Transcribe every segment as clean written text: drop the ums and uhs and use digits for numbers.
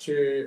6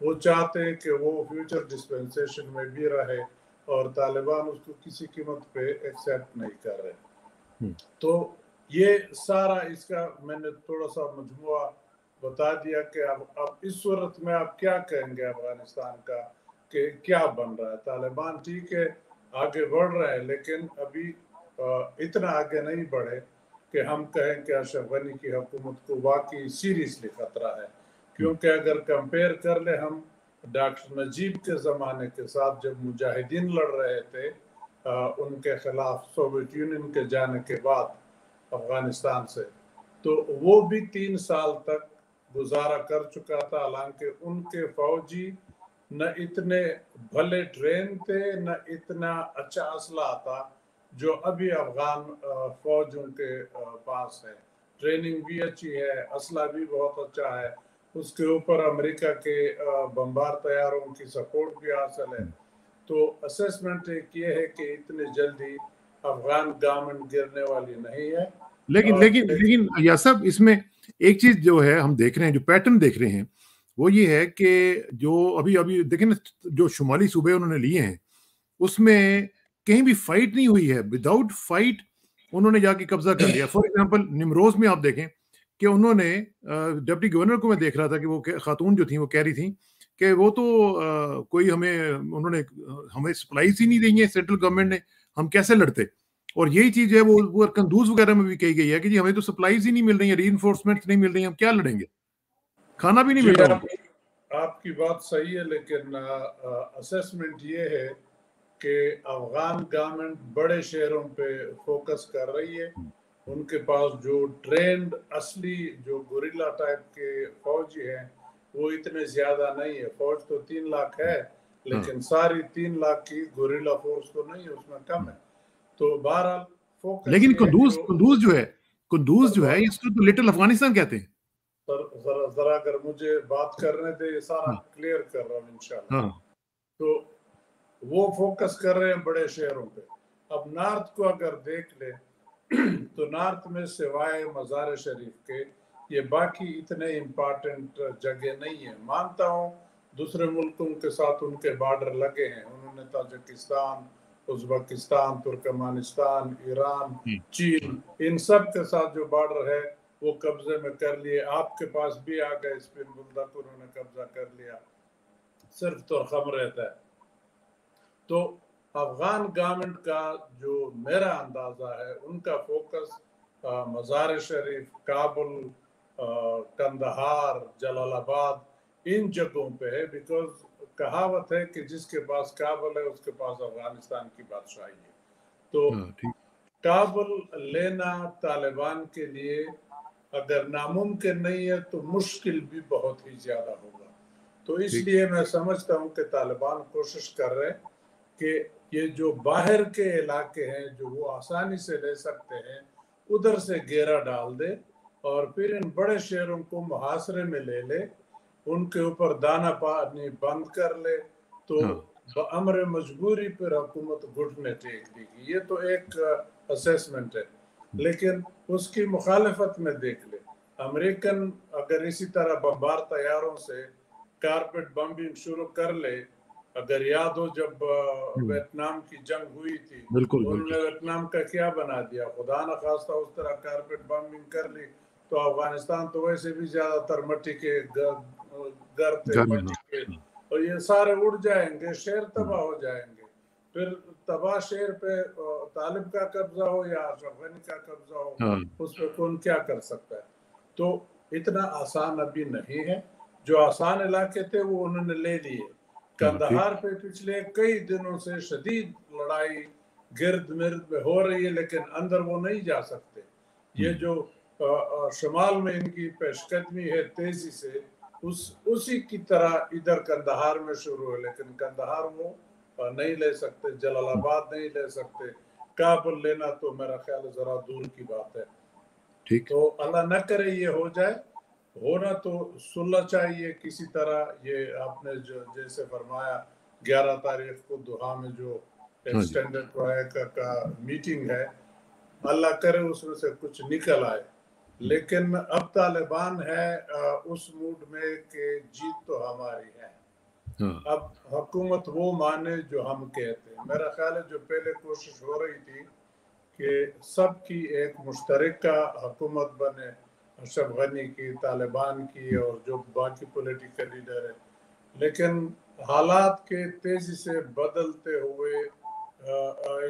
وہ چاہتے ہیں کہ وہ فیوچر ڈسپنسیشن میں بھی رہے اور طالبان اس کو کسی قیمت پہ ایکسیپٹ نہیں کر رہے. تو یہ سارا اس کا میں نے تھوڑا سا مجموعہ بتا دیا کہ اب اس صورت میں آپ کیا کہیں گے افغانستان کا کہ کیا بن رہا ہے. طالبان ٹھیک ہے آگے بڑھ رہا ہے لیکن ابھی اتنا آگے نہیں بڑھے کہ ہم کہیں کہ اشرف غنی کی حکومت کو واقعی سیریسلی خطرہ ہے. کیونکہ اگر کمپیئر کر لیں ہم ڈاکٹر نجیب کے زمانے کے ساتھ جب مجاہدین لڑ رہے تھے ان کے خلاف سوویت یونین کے جانے کے بعد افغانستان سے, تو وہ بھی 3 سال تک گزارا کر چکا تھا, حالانکہ ان کے فوجی نہ اتنے بھلے ٹرین تھے نہ اتنا اچھا اسلحہ تھا جو ابھی افغان فوجوں کے پاس ہے. ٹریننگ بھی اچھی ہے, اسلحہ بھی بہت اچھا ہے, اس کے اوپر امریکہ کے بمبار طیاروں کی سپورٹ بھی حاصل ہے. تو اسیسمنٹ ایک یہ ہے کہ اتنے جلدی افغان گورنمنٹ گرنے والی نہیں ہے. لیکن یا صاحب اس میں ایک چیز جو ہے ہم دیکھ رہے ہیں, جو پیٹرن دیکھ رہے ہیں وہ یہ ہے کہ جو ابھی دیکھیں نا جو شمالی صوبے انہوں نے لیے ہیں اس میں کہیں بھی فائٹ نہیں ہوئی ہے. وداؤٹ فائٹ انہوں نے جا کے قبضہ کر لیا. فار ایگزامپل نمروز میں آپ دیکھیں کہ انہوں نے ڈپٹی گورنر کو میں دیکھ رہا تھا کہ وہ خاتون جو تھیں وہ کہہ رہی تھیں کہ وہ تو کوئی انہوں نے ہمیں سپلائیز ہی نہیں دی ہیں سینٹرل گورنمنٹ نے, ہم کیسے لڑتے. اور یہی چیز جو ہے وہ کندوز وغیرہ میں بھی کہی گئی ہے کہ جی ہمیں تو سپلائیز ہی نہیں مل رہی ہیں, ری انفورسمنٹ نہیں مل رہی ہیں, ہم کیا لڑیں گے, کھانا بھی نہیں مل رہا. آپ کی بات صحیح ہے لیکن اسیسمنٹ یہ ہے کہ افغان گورنمنٹ بڑے شہروں پہ فوکس کر رہی ہے. ان کے پاس جو ٹرینڈ اصلی جو گوریلا ٹائپ کے فوجی ہیں وہ اتنے زیادہ نہیں ہے. فوج تو 3 لاکھ ہے لیکن ساری 3 لاکھ کی گوریلا فورس تو نہیں ہے, اس میں کم ہے. تو بہرحال فوکس لیکن قندوز جو ہے اس کو تو لٹل افغانستان کہتے ہیں. ذرا اگر مجھے بات کرنے دے یہ سارا کلیئر کر رہا ہوں انشاءاللہ. تو وہ فوکس کر رہے ہیں بڑے شہروں پہ. اب نارتھ کو اگر دیکھ لیں تو نارتھ میں سوائے مزار شریف کے یہ باقی اتنے امپارٹنٹ جگہ نہیں ہیں. مانتا ہوں دوسرے ملکوں کے ساتھ ان کے بارڈر لگے ہیں, انہوں نے تاجکستان, ازبکستان, ترکمانستان, ایران, چین, ان سب کے ساتھ جو بارڈر ہے وہ قبضے میں کر لیے. آپ کے پاس بھی آ گئے اسپن بلدک انہوں نے قبضہ کر لیا, صرف تو خم رہتا ہے. تو افغان گورنمنٹ کا جو میرا اندازہ ہے ان کا فوکس مزار شریف, کابل, کندہار, جلال آباد ان جگہوں پہ ہے. بیکاز کہاوت ہے کہ جس کے پاس کابل ہے اس کے پاس افغانستان کی بادشاہی ہے. تو کابل لینا طالبان کے لیے اگر ناممکن نہیں ہے تو مشکل بھی بہت ہی زیادہ ہوگا. تو اس لیے میں سمجھتا ہوں کہ طالبان کوشش کر رہے ہیں کہ یہ جو باہر کے علاقے ہیں جو وہ آسانی سے لے سکتے ہیں ادھر سے گھیرا ڈال دے اور پھر ان بڑے شہروں کو محاصرے میں لے لے, ان کے اوپر دانہ پانی بند کر لے تو بامر مجبوری پر حکومت گھٹنے ٹیک دے گی. یہ تو ایک اسیسمنٹ ہے. لیکن اس کی مخالفت میں دیکھ لے امریکن اگر اسی طرح بمبار طیاروں سے کارپیٹ بمبنگ شروع کر لے, اگر یاد ہو جب ویتنام کی جنگ ہوئی تھی انہوں نے ویتنام کا کیا بنا دیا, خدا نخواستہ اس طرح کارپیٹ بمبنگ کر لی تو افغانستان تو ویسے بھی زیادہ تر مٹی کے گھر تھے, مٹی کے, اور یہ سارے اڑ جائیں گے, شہر تباہ ہو جائیں گے. پھر تباہ شہر پہ طالب کا قبضہ ہو یا اشرف غنی کا قبضہ ہو اس پہ کون کیا کر سکتا ہے. تو اتنا آسان ابھی نہیں ہے. جو آسان علاقے تھے وہ انہوں نے لے لیے. کندہار پہ پچھلے کئی دنوں سے شدید لڑائی گرد مرد میں ہو رہی ہے لیکن اندر وہ نہیں جا سکتے. یہ جو شمال میں ان کی پیش قدمی ہے تیزی سے اسی کی طرح ادھر کندہار میں شروع ہے, لیکن کندہار وہ نہیں لے سکتے, جلال آباد نہیں لے سکتے, کابل لینا تو میرا خیال ذرا دور کی بات ہے. تو اللہ نہ کرے یہ ہو جائے. ہونا تو صلح چاہیے کسی طرح. یہ آپ نے جیسے فرمایا 11 تاریخ کو دوحہ میں جو ایکسٹینڈڈ وائکا کا میٹنگ ہے, اللہ کرے اس میں سے کچھ نکل آئے. لیکن اب طالبان ہے اس موڈ میں کہ جیت تو ہماری ہے. اب حکومت وہ مانے جو ہم کہتے ہیں. میرا خیال ہے جو پہلے کوشش ہو رہی تھی کہ سب کی ایک مشترکہ حکومت بنے، اشرف غنی کی، طالبان کی اور جو باقی پولیٹیکل لیڈر ہیں، لیکن حالات کے تیزی سے بدلتے ہوئے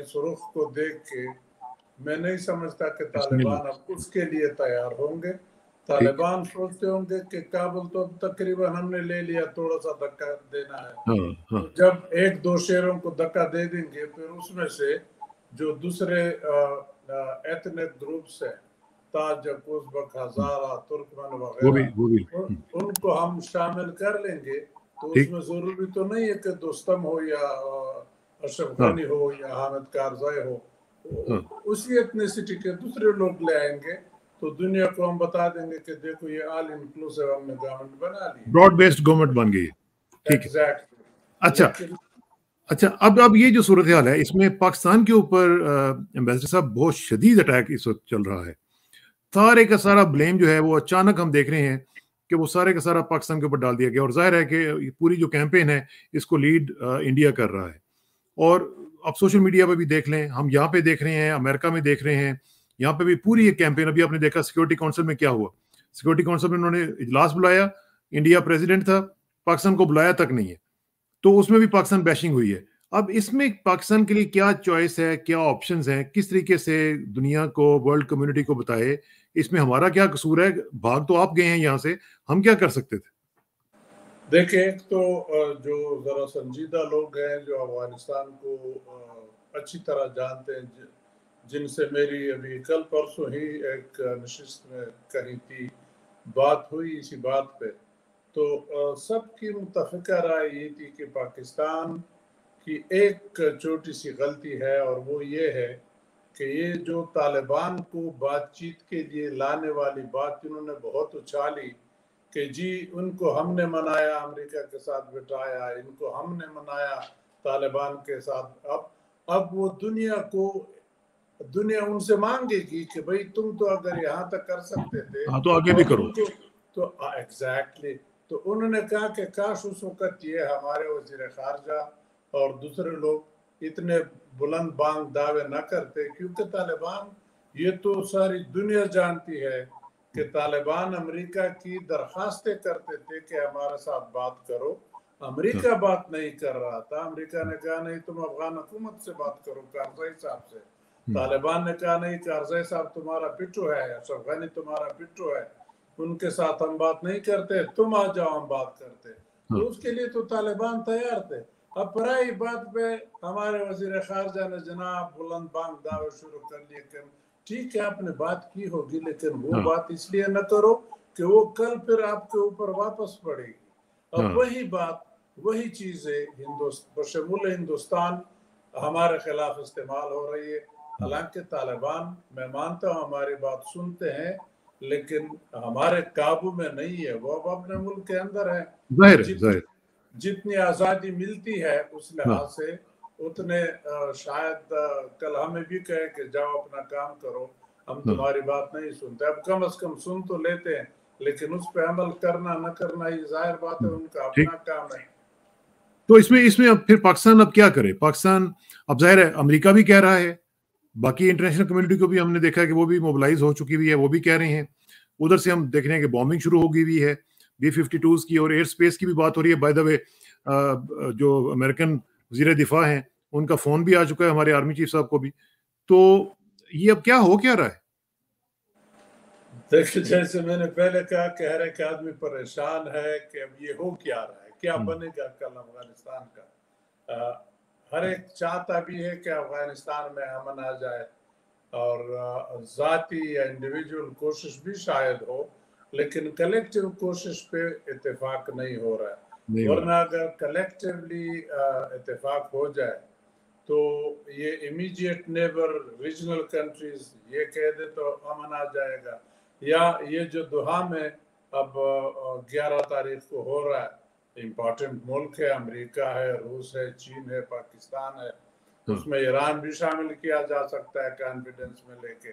اس رخ کو دیکھ کے میں نہیں سمجھتا کہ طالبان اب اس کے لیے تیار ہوں گے. طالبان سوچتے ہوں گے کہ کابل تو تقریباً ہم نے لے لیا، تھوڑا سا دھکا دینا ہے. تو جب ایک دو شہروں کو دھکا دے دیں گے، پھر اس میں سے جو دوسرے ایتھنک گروپس ہیں، تاجک، ازبک، ہزارہ، ترکمن وغیرہ، ان کو ہم شامل کر لیں گے. تو اس میں ضروری تو نہیں ہے کہ دوستم ہو یا اشرف غنی ہو یا حامد کارزائی ہو، اسی ایتھنیسٹی کے دوسرے لوگ لے آئیں گے. تو دنیا کو ہم بتا دیں گے کہ دیکھو یہ آل انکلوسیو ہم نے گورنمنٹ بنا لی، براڈ بیسڈ گورنمنٹ بن گئی ہے. ٹھیک ہے. اچھا اب یہ جو صورتحال ہے اس میں پاکستان کے اوپر امبیسڈر صاحب بہت شدید اٹیک اس وقت چل رہا ہے. سارے کا سارا بلیم جو ہے وہ اچانک ہم دیکھ رہے ہیں کہ وہ سارے کا سارا پاکستان کے اوپر ڈال دیا گیا، اور ظاہر ہے کہ پوری جو کیمپین ہے اس کو لیڈ انڈیا کر رہا ہے. اور اب سوشل میڈیا پہ بھی دیکھ لیں، ہم یہاں پہ دیکھ رہے ہیں، امریکہ میں دیکھ رہے ہیں، یہاں پہ بھی پوری یہ کیمپین. ابھی آپ نے دیکھا سیکورٹی کونسل میں کیا ہوا، سیکورٹی کونسل میں انہوں نے اجلاس بلایا، انڈیا پریزیڈنٹ تھا، پاکستان کو بلایا تک نہیں ہے، تو اس میں بھی پاکستان بیشنگ ہوئی ہے. اب اس میں پاکستان کے لیے کیا چوائس ہے، کیا آپشنز ہیں، کس طریقے سے دنیا کو، ورلڈ کمیونٹی کو بتائے اس میں ہمارا کیا قصور ہے؟ بھاگ تو آپ گئے ہیں یہاں سے، ہم کیا کر سکتے تھے؟ دیکھیں، ایک تو جو ذرا سنجیدہ لوگ ہیں جو افغانستان کو اچھی طرح جانتے ہیں، جن سے میری ابھی کل پرسوں ہی ایک نشست میں کہیں تھی، بات ہوئی اسی بات پہ، تو سب کی متفقہ رائے یہ تھی کہ پاکستان کی ایک چھوٹی سی غلطی ہے، اور وہ یہ ہے کہ یہ جو طالبان کو بات چیت کے لیے لانے والی بات انہوں نے بہت اچھالی کہ جی ان کو ہم نے منایا، امریکہ کے ساتھ بٹھایا، ان کو ہم نے منایا طالبان کے ساتھ. اب وہ دنیا ان سے مانگے گی کہ بھئی تم تو اگر یہاں تک کر سکتے تھے تو آگے بھی کرو. تو ایگزیکٹلی. تو انہوں نے کہا کہ کاش اس وقت یہ ہمارے وزیر خارجہ اور دوسرے لوگ اتنے بلند بانگ دعوے نہ کرتے، کیونکہ طالبان، یہ تو ساری دنیا جانتی ہے کہ طالبان امریکہ کی درخواستیں کرتے تھے کہ ہمارے ساتھ بات کرو. امریکہ بات نہیں کر رہا تھا. امریکہ نے کہا نہیں تم افغان حکومت سے بات کرو، کارزائی صاحب سے. طالبان نے کہا نہیں، کارزائی صاحب تمہارا پٹھو ہے، اشرف غنی تمہارا پٹھو ہے، ان کے ساتھ ہم بات نہیں کرتے، تم آ جاؤ ہم بات کرتے. تو اس کے لیے تو طالبان تیار تھے. اب پرائی بات پہ ہمارے وزیر خارجہ نے جناب بلند بانگ دعوے شروع کر لیے کہ ٹھیک ہے آپ نے بات کی ہوگی، لیکن وہ بات اس لیے نہ کرو کہ وہ کل پھر آپ کے اوپر واپس پڑے گی. اب وہی بات، وہی چیزیں بشمول ہندوستان ہمارے خلاف استعمال ہو رہی ہے. حالانکہ طالبان، میں مانتا ہوں ہماری بات سنتے ہیں، لیکن ہمارے قابو میں نہیں ہے. وہ اب اپنے ملک کے اندر ہے. جتنی آزادی ملتی ہے اس لحاظ سے اتنے شاید کل ہمیں بھی کہے کہ جاؤ اپنا کام کرو، ہم تمہاری بات نہیں سنتے. اب کم از کم سن تو لیتے ہیں، لیکن اس پہ عمل کرنا نہ کرنا یہ ظاہر بات ہے، ان کا اپنا کام ہے. تو اس میں اب پھر پاکستان اب کیا کرے؟ پاکستان اب ظاہر ہے امریکہ بھی کہہ رہا ہے، باقی انٹرنیشنل کمیونٹی کو بھی ہم نے دیکھا ہے کہ وہ بھی موبلائز ہو چکی ہوئی ہے، وہ بھی کہہ رہے ہیں. ادھر سے ہم دیکھ رہے ہیں کہ بامبنگ شروع ہو گئی ہوئی ہے، B-52s کی، اور ایئر سپیس کی بھی بات ہو رہی ہے. بائی دا وے جو امریکن وزیر دفاع ہیں ان کا فون بھی آ چکا ہے ہمارے آرمی چیف صاحب کو بھی. تو یہ اب کیا ہو کیا رہا ہے؟ دیکھیں، جیسے میں نے پہلے کہا کہ ہر ایک آدمی پریشان ہے کہ اب یہ ہو کیا رہا ہے، کیا بنے گا کل افغانستان کا. ہر ایک چاہتا بھی ہے کہ افغانستان میں امن آ جائے، اور ذاتی یا انڈیویجول کوشش بھی شاید ہو، لیکن کلیکٹیو کوشش پہ اتفاق نہیں ہو رہا ہے. ورنہ اگر کلیکٹیولی اتفاق ہو جائے تو یہ امیجیٹ نیبر ریجنل کنٹریز یہ کہہ دے تو امن آ جائے گا. یا یہ جو دوحہ میں اب 11 تاریخ کو ہو رہا ہے، امپورٹنٹ ملک ہے، امریکہ ہے، روس ہے، چین ہے، پاکستان ہے، اس میں ایران بھی شامل کیا جا سکتا ہے کانفیڈنس میں لے کے.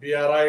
BRI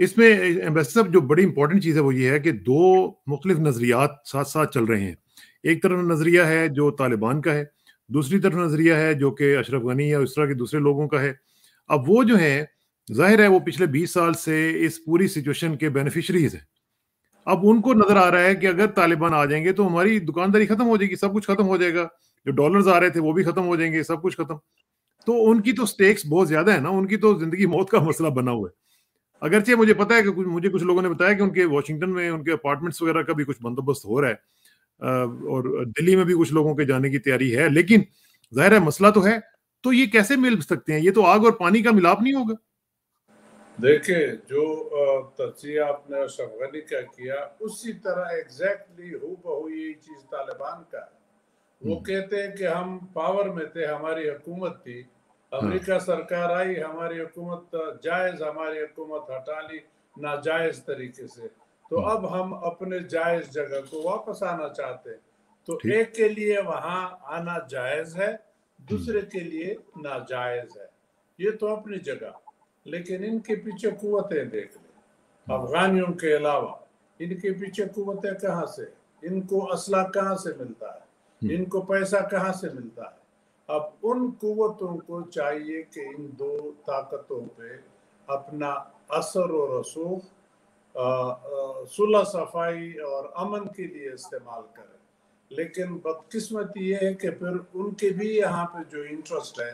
اس میں ایمبیسڈر صاحب جو بڑی امپورٹنٹ چیز ہے وہ یہ ہے کہ دو مختلف نظریات ساتھ ساتھ چل رہے ہیں. ایک طرف نظریہ ہے جو طالبان کا ہے، دوسری طرف نظریہ ہے جو کہ اشرف غنی یا اس طرح کے دوسرے لوگوں کا ہے. اب وہ جو ہے ظاہر ہے وہ پچھلے 20 سال سے اس پوری سچویشن کے بینیفیشریز ہیں. اب ان کو نظر آ رہا ہے کہ اگر طالبان آ جائیں گے تو ہماری دکانداری ختم ہو جائے گی، سب کچھ ختم ہو جائے گا، جو ڈالرز آ رہے تھے وہ بھی ختم ہو جائیں گے، سب کچھ ختم. تو ان کی تو سٹیکس بہت زیادہ ہے نا، ان کی تو زندگی موت کا مسئلہ بنا ہوا ہے. اگرچہ مجھے پتا ہے کہ مجھے کچھ لوگوں نے بتایا کہ ان کے واشنگٹن میں ان کے اپارٹمنٹس وغیرہ کا بھی کچھ بندوبست ہو رہا ہے، اور دلی میں بھی کچھ لوگوں کے جانے کی تیاری ہے، لیکن ظاہر ہے مسئلہ تو ہے. تو یہ کیسے مل سکتے ہیں؟ یہ تو آگ اور پانی کا ملاپ نہیں ہوگا. دیکھیں جو تجزیہ آپ نے اشرف غنی کا کیا اسی طرح ایگزیکٹلی ہو بہو یہی چیز طالبان کا ہے. وہ کہتے ہیں کہ ہم پاور میں تھے، ہماری حکومت تھی، امریکہ سرکار آئی، ہماری حکومت جائز، ہماری حکومت ہٹا لی ناجائز طریقے سے، تو اب ہم اپنے جائز جگہ کو واپس آنا چاہتے ہیں. تو ٹھیک. ایک کے لیے وہاں آنا جائز ہے، دوسرے کے لیے ناجائز ہے. یہ تو اپنی جگہ، لیکن ان کے پیچھے قوتیں دیکھ لیں. افغانیوں کے علاوہ ان کے پیچھے قوتیں کہاں سے، ان کو اسلحہ کہاں سے ملتا ہے، ان کو پیسہ کہاں سے ملتا ہے. اب ان قوتوں کو چاہیے کہ ان دو طاقتوں پہ اپنا اثر و رسوخ صلح صفائی اور امن کے لیے استعمال کریں. لیکن بدقسمتی یہ ہے کہ پھر ان کے بھی یہاں پہ جو انٹرسٹ ہے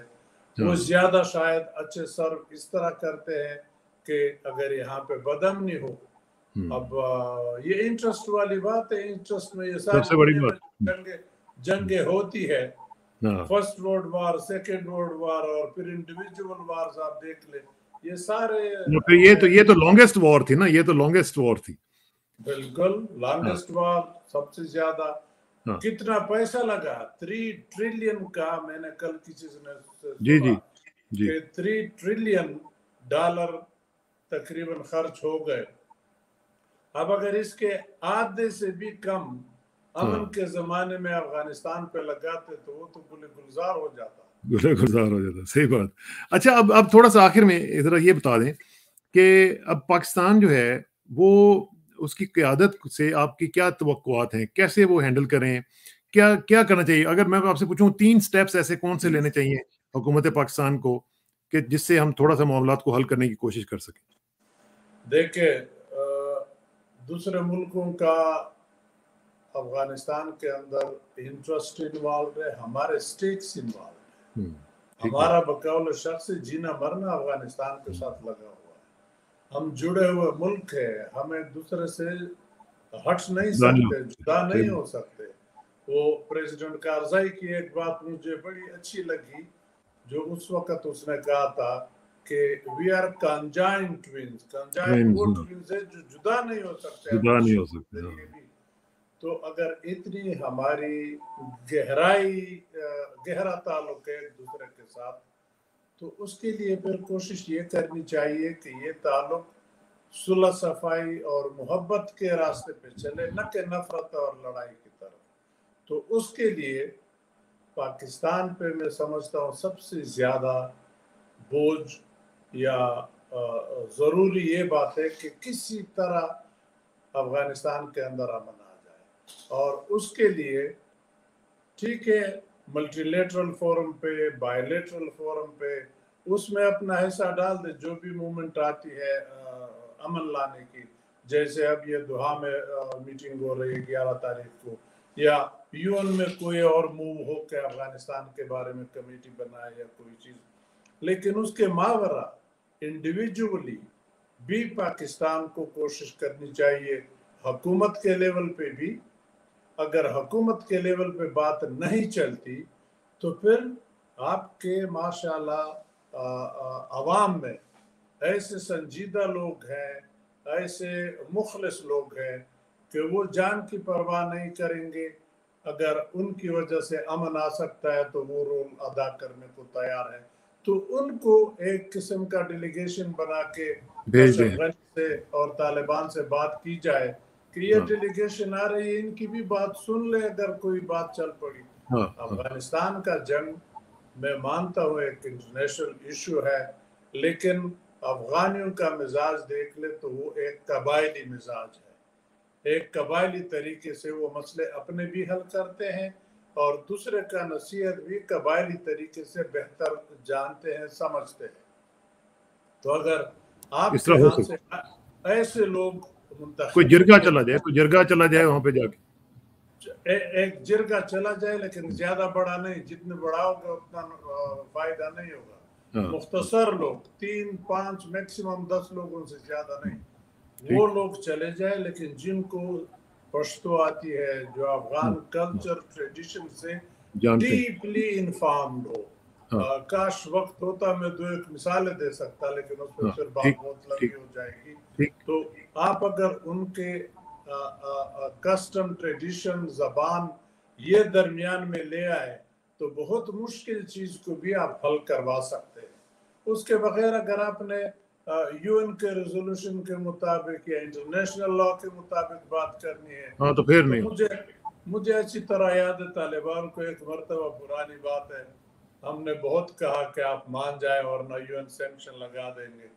وہ زیادہ شاید اچھے سرو اس طرح کرتے ہیں کہ اگر یہاں پہ بدامنی ہو. اب یہ انٹرسٹ والی بات ہے، انٹرسٹ میں یہ سب ساری سے بڑی دنیا بات. میں جنگیں ہوتی ہے، first world war, second world war, اور پھر انڈیویجول وارز آپ دیکھ لیں، یہ سارے یہ تو لانگسٹ وار تھی نا، یہ تو لانگسٹ وار تھی. بالکل لانگسٹ وار، سب سے زیادہ. کتنا پیسہ لگا؟ 3 ٹریلین کا، میں نے کل کسی سے جی سنا جی جی کہ 3 ٹریلین ڈالر تقریباً خرچ ہو گئے. اب اگر اس کے آدھے سے بھی کم امن کے زمانے میں افغانستان پہ لگاتے تو وہ تو گلے گلزار ہو جاتا. گزار ہو جاتا. صحیح بات. اچھا اب تھوڑا سا آخر میں ذرا یہ بتا دیں کہ اب پاکستان جو ہے وہ اس کی قیادت سے آپ کی کیا توقعات ہیں، کیسے وہ ہینڈل کریں، کیا کرنا چاہیے؟ اگر میں آپ سے پوچھوں 3 سٹیپس ایسے کون سے لینے چاہیے حکومت پاکستان کو کہ جس سے ہم تھوڑا سا معاملات کو حل کرنے کی کوشش کر سکیں؟ دیکھیں دوسرے ملکوں کا افغانستان کے اندر انٹرسٹ انوالو ہے، ہمارے سٹیکس انوالو ہے. ہمارا بقول شخص جینا مرنا افغانستان کے ساتھ لگا ہوا ہے. ہم جڑے ہوئے ملک ہے، ہمیں دوسرے سے ہٹ نہیں سکتے، جدا نہیں ہو سکتے. وہ پریزیڈنٹ کارزائی کی ایک بات مجھے بڑی اچھی لگی جو اس وقت اس نے کہا تھا کہ وی آر کنجائنٹ ٹوینز. کنجائنٹ وہ ٹوینز ہے جو جدا نہیں ہو سکتے، جدا نہیں ہو سکتے. تو اگر اتنی ہماری گہرا تعلق ہے ایک دوسرے کے ساتھ، تو اس کے لیے پھر کوشش یہ کرنی چاہیے کہ یہ تعلق صلح صفائی اور محبت کے راستے پہ چلے، نہ کہ نفرت اور لڑائی کی طرف. تو اس کے لیے پاکستان پہ میں سمجھتا ہوں سب سے زیادہ بوجھ یا ضروری یہ بات ہے کہ کسی طرح افغانستان کے اندر امن آ جائے. اور اس کے لیے ٹھیک ہے ملٹی لیٹرل فورم پہ، بائی لیٹرل فورم پہ اس میں اپنا حصہ ڈال دے، جو بھی موومنٹ آتی ہے امن لانے کی. جیسے اب یہ دوحہ میں میٹنگ ہو رہی ہے 11 تاریخ کو، یا UN میں کوئی اور موو ہو کہ افغانستان کے بارے میں کمیٹی بنائے یا کوئی چیز. لیکن اس کے ماورا انڈیویجولی بھی پاکستان کو کوشش کرنی چاہیے، حکومت کے لیول پہ بھی. اگر حکومت کے لیول پہ بات نہیں چلتی تو پھر آپ کے ماشاءاللہ عوام میں ایسے سنجیدہ لوگ ہیں، ایسے مخلص لوگ ہیں کہ وہ جان کی پرواہ نہیں کریں گے. اگر ان کی وجہ سے امن آ سکتا ہے تو وہ رول ادا کرنے کو تیار ہے. تو ان کو ایک قسم کا ڈیلیگیشن بنا کے اشرف غنی سے اور طالبان سے بات کی جائے کہ یہ ڈیلیگیشن آ رہی ہے، ان کی بھی بات سن لے اگر کوئی بات چل پڑی. افغانستان کا جنگ میں مانتا ہوں ایک انٹرنیشنل ایشو ہے، لیکن افغانیوں کا مزاج دیکھ لے تو وہ ایک قبائلی مزاج ہے، ایک قبائلی طریقے سے وہ مسئلے اپنے بھی حل کرتے ہیں اور دوسرے کا نصیحت بھی قبائلی طریقے سے بہتر جانتے ہیں، سمجھتے ہیں۔ تو اگر آپ کے ہاں سے ایسے لوگ منتخب، کوئی جرگہ چلا جائے وہاں پہ جا کے، ایک جرگہ چلا جائے لیکن زیادہ بڑا نہیں، جتنے بڑا ہوگا اتنا فائدہ نہیں ہوگا، مختصر لوگ 3 5 میکسیمم 10 لوگوں سے زیادہ نہیں، وہ لوگ چلے جائے لیکن جن کو پشتو آتی ہے، جو افغان کلچر ٹریڈیشن سے ڈیپلی انفارمڈ ہو۔ کاش وقت ہوتا میں 2 مثالیں دے سکتا لیکن اس پہ پھر بات بہت لمبی ہو جائے گی۔ تو آپ اگر ان کے کسٹم، ٹریڈیشن، زبان یہ درمیان میں لے آئے تو بہت مشکل چیز کو بھی آپ حل کروا سکتے ہیں۔ اس کے بغیر اگر آپ نے UN کے ریزولوشن کے مطابق یا انٹرنیشنل لا کے مطابق بات کرنی ہے تو پھر نہیں۔ مجھے اچھی طرح یاد ہے طالبان کو ایک مرتبہ پرانی بات ہے، ہم نے بہت کہا کہ آپ مان جائیں ورنہ UN سینکشن لگا دیں گے،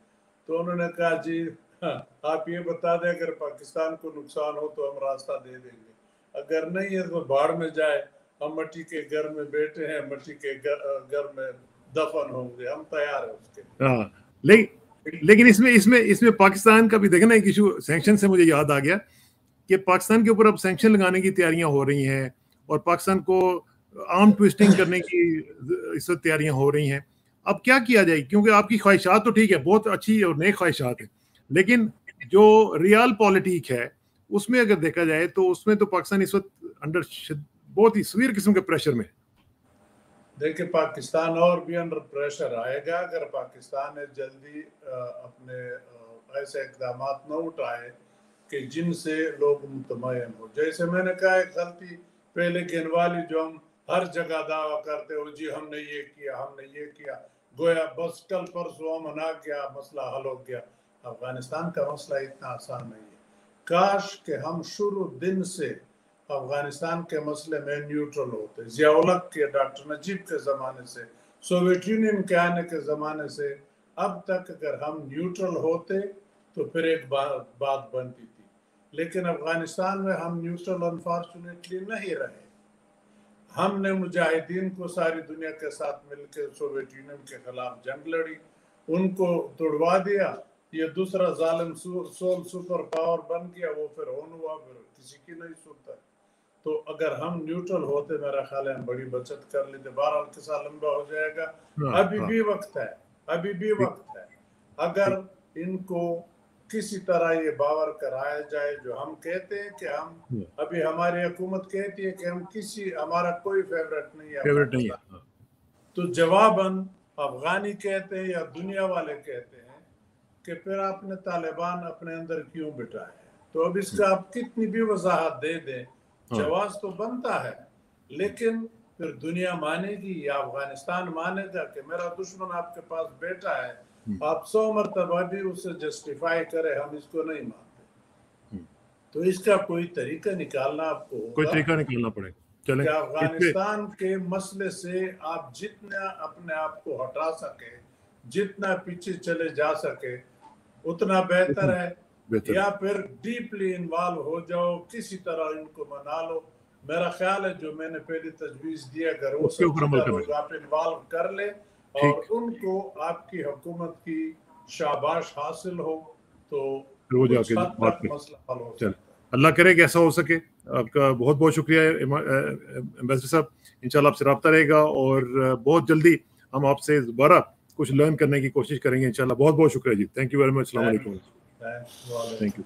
تو انہوں نے کہا جی آپ یہ بتا دیں اگر پاکستان کو نقصان ہو تو ہم راستہ دے دیں گے، اگر نہیں ہے تو باڑ میں جائے، ہم مٹی کے گھر میں بیٹھے ہیں، مٹی کے گھر میں دفن ہوں گے، ہم تیار ہیں اس کے۔ لیکن اس میں پاکستان کا بھی دیکھنا ایک ایشو، سینکشن سے مجھے یاد آ گیا کہ پاکستان کے اوپر اب سینکشن لگانے کی تیاریاں ہو رہی ہیں اور پاکستان کو آرم ٹویسٹنگ کرنے کی اس وقت تیاریاں ہو رہی ہیں۔ اب کیا کیا جائے، کیونکہ آپ کی خواہشات تو ٹھیک ہے، بہت اچھی اور نیک خواہشات ہیں، لیکن جو ریال پالیٹک ہے اس میں اگر دیکھا جائے تو اس میں تو پاکستان اس وقت انڈر بہت ہی سویر قسم کے پریشر میں۔ دیکھیں پاکستان اور بھی انڈر پریشر آئے گا اگر پاکستان جلدی اپنے ایسے اقدامات نہ اٹھائے کہ جن سے لوگ مطمئن ہو۔ جیسے میں نے کہا ایک غلطی پہلے گنوالی جو ہم ہر جگہ دعویٰ کرتے ہو جی ہم نے یہ کیا، ہم نے یہ کیا، گویا بس کل پرسوں امن آ گیا، مسئلہ حل ہو گیا۔ افغانستان کا مسئلہ اتنا آسان نہیں ہے۔ کاش کہ ہم شروع دن سے افغانستان کے مسئلے میں نیوٹرل ہوتے، ضیاء الحق کے، ڈاکٹر نجیب کے زمانے سے، سوویت یونین کے آنے کے زمانے سے اب تک اگر ہم نیوٹرل ہوتے تو پھر ایک بات بنتی تھی، لیکن افغانستان میں ہم نیوٹرل انفارچونیٹلی نہیں رہے۔ ہم نے مجاہدین کو ساری دنیا کے ساتھ مل کے سوویت یونین کے خلاف جنگ لڑی، ان کو توڑوا دیا، یہ دوسرا ظالم سول سپر پاور بن گیا، وہ پھر ہون ہوا، پھر کسی کی نہیں سنتا۔ تو اگر ہم نیوٹرل ہوتے میرا خیال ہے ہم بڑی بچت کر لیتے۔ بہرحال قصہ لمبا ہو جائے گا، ابھی بھی وقت ہے، ابھی بھی وقت ہے۔ اگر ان کو کسی طرح یہ باور کرایا جائے جو ہم کہتے ہیں کہ ہم ابھی ہماری حکومت کہتی ہے کہ ہم ہمارا کوئی فیورٹ نہیں ہے، تو جواباً افغانی کہتے ہیں یا دنیا والے کہتے ہیں کہ پھر آپ نے طالبان اپنے اندر کیوں بٹھائے؟ تو اب اس کا آپ کتنی بھی وضاحت دے دیں جواز تو بنتا ہے، لیکن پھر دنیا مانے گی یا افغانستان مانے گا کہ میرا دشمن آپ کے پاس بیٹھا ہے، آپ 100 مرتبہ بھی اسے جسٹیفائی کرے ہم اس کو نہیں مانتے۔ تو اس کا کوئی طریقہ نکالنا آپ کو ہوگا، کوئی طریقہ نکالنا پڑے کہ افغانستان کے مسئلے سے آپ جتنا اپنے آپ کو ہٹا سکے، جتنا پیچھے چلے جا سکے اتنا بہتر ہے، یا پھر ڈیپلی انوالو ہو جاؤ، کسی طرح ان کو منا لو۔ میرا خیال ہے جو میں نے پہلی تجویز دی اگر وہ لوگ آپ انوالو کر لیں اور ان کو آپ کی حکومت کی شاباش حاصل ہو تو کچھ حد تک مسئلہ حل ہو سکتا ہے۔ اللہ کرے کہ ایسا ہو سکے۔ آپ کا بہت بہت شکریہ امبیسڈر صاحب، انشاءاللہ آپ سے رابطہ رہے گا اور بہت جلدی ہم آپ سے دوبارہ کچھ لرن کرنے کی کوشش کریں گے انشاءاللہ۔ بہت بہت شکریہ جی، تھینک یو ویری مچ، السلام علیکم، تھینک یو۔